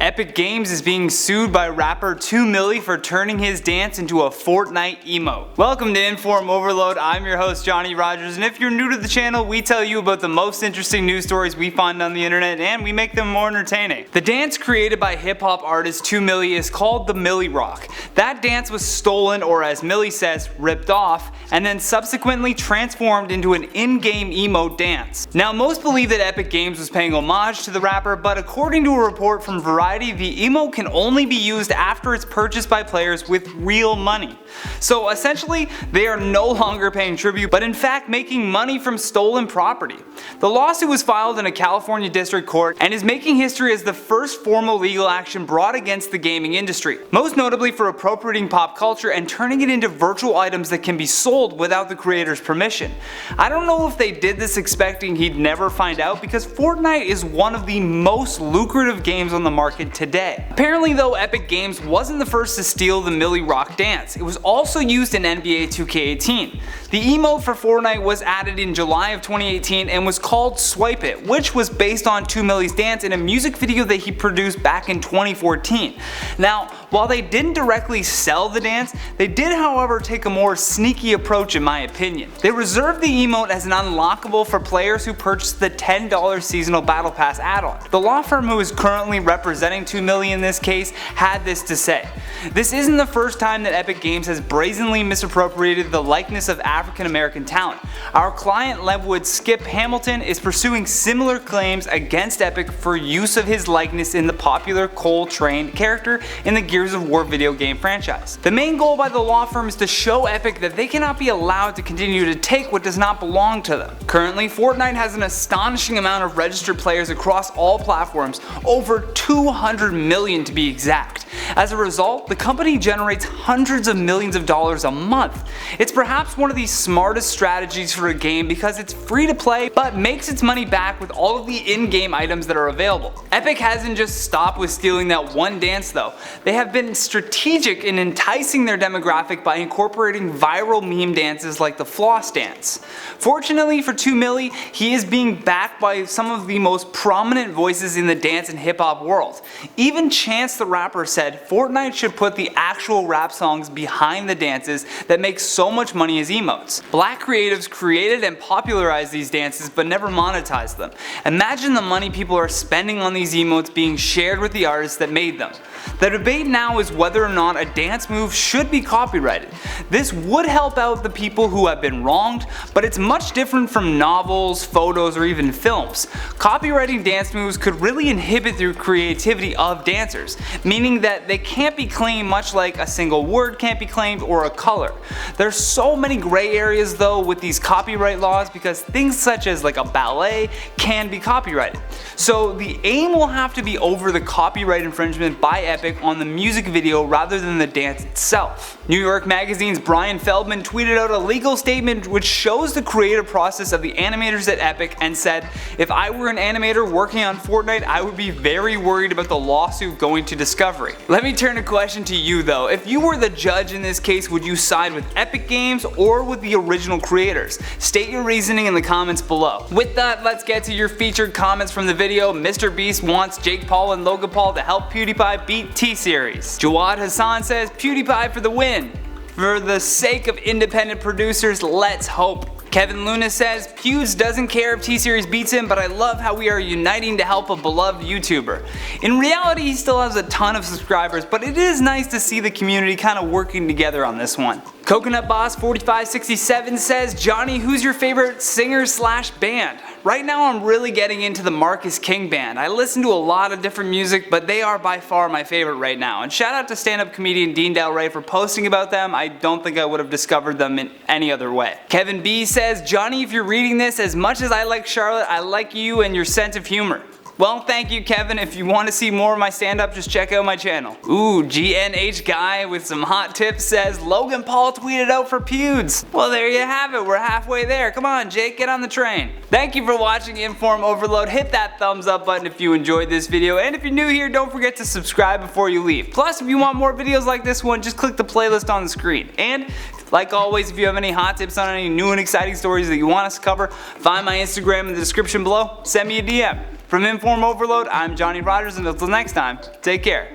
Epic Games is being sued by rapper 2Milli for turning his dance into a Fortnite emote. Welcome to InformOverload, I'm your host Johnny Rogers, and if you're new to the channel, we tell you about the most interesting news stories we find on the internet and we make them more entertaining. The dance created by hip hop artist 2Milli is called the Milli Rock. That dance was stolen, or as Milli says, ripped off, and then subsequently transformed into an in-game emote dance. Now most believe that Epic Games was paying homage to the rapper, but according to a report from Variety, the emote can only be used after it's purchased by players with real money. So essentially, they are no longer paying tribute, but in fact making money from stolen property. The lawsuit was filed in a California district court and is making history as the first formal legal action brought against the gaming industry, most notably for appropriating pop culture and turning it into virtual items that can be sold without the creator's permission. I don't know if they did this expecting he'd never find out, because Fortnite is one of the most lucrative games on the market today. Apparently though, Epic Games wasn't the first to steal the Milli Rock dance. It was also used in NBA 2K18. The emote for Fortnite was added in July of 2018 and was called Swipe It, which was based on 2Milli's dance in a music video that he produced back in 2014. Now, while they didn't directly sell the dance, they did however take a more sneaky approach in my opinion. They reserved the emote as an unlockable for players who purchased the $10 seasonal battle pass add-on. The law firm who is currently representing 2Milli in this case had this to say: "This isn't the first time that Epic Games has brazenly misappropriated the likeness of African American talent. Our client Leftwood Skip Hamilton is pursuing similar claims against Epic for use of his likeness in the popular Cole Train character in the Gears of War video game franchise. The main goal by the law firm is to show Epic that they cannot be allowed to continue to take what does not belong to them." Currently, Fortnite has an astonishing amount of registered players across all platforms, over 200 million to be exact. As a result, the company generates hundreds of millions of dollars a month. It's perhaps one of the smartest strategies for a game because it's free to play but makes its money back with all of the in-game items that are available. Epic hasn't just stopped with stealing that one dance though. They have been strategic in enticing their demographic by incorporating viral meme dances like the floss dance. Fortunately for 2Milli, he is being backed by some of the most prominent voices in the dance and hip hop world. Even Chance the Rapper said Fortnite should put the actual rap songs behind the dances that make so much money as emotes. Black creatives created and popularized these dances but never monetized them. Imagine the money people are spending on these emotes being shared with the artists that made them. The debate now is whether or not a dance move should be copyrighted. This would help out the people who have been wronged, but it's much different from novels, photos, or even films. Copywriting dance moves could really inhibit the creativity of dancers, meaning that they can't be claimed much like a single word can't be claimed or a color. There's so many gray areas though with these copyright laws because things such as like a ballet can be copyrighted. So the aim will have to be over the copyright infringement by Epic on the music video rather than the dance itself. New York Magazine's Brian Feldman tweeted out a legal statement which shows the creative process of the animators at Epic and said, "If I were an animator working on Fortnite, I would be very worried about the lawsuit going to discovery." Let me turn a question to you though. If you were the judge in this case, would you side with Epic Games or with the original creators? State your reasoning in the comments below. With that, let's get to your featured comments from the video. Mr. Beast wants Jake Paul and Logan Paul to help PewDiePie beat T-Series. Jawad Hassan says PewDiePie for the win. For the sake of independent producers, let's hope. Kevin Luna says, Pewds doesn't care if T-Series beats him, but I love how we are uniting to help a beloved YouTuber. In reality, he still has a ton of subscribers, but it is nice to see the community kind of working together on this one. Coconut Boss 4567 says, Johnny, who's your favorite singer/band? Right now I'm really getting into the Marcus King band. I listen to a lot of different music, but they are by far my favorite right now. And shout out to stand-up comedian Dean Del Rey for posting about them. I don't think I would have discovered them in any other way. Kevin B says, Johnny, if you're reading this, as much as I like Charlotte, I like you and your sense of humor. Well, thank you, Kevin. If you want to see more of my stand-up, just check out my channel. Ooh, GNH Guy with some hot tips says, Logan Paul tweeted out for Pewds. Well, there you have it. We're halfway there. Come on, Jake, get on the train. Thank you for watching Inform Overload. Hit that thumbs up button if you enjoyed this video. And if you're new here, don't forget to subscribe before you leave. Plus, if you want more videos like this one, just click the playlist on the screen. And like always, if you have any hot tips on any new and exciting stories that you want us to cover, find my Instagram in the description below. Send me a DM. From Inform Overload, I'm Johnny Rogers, and until next time, take care.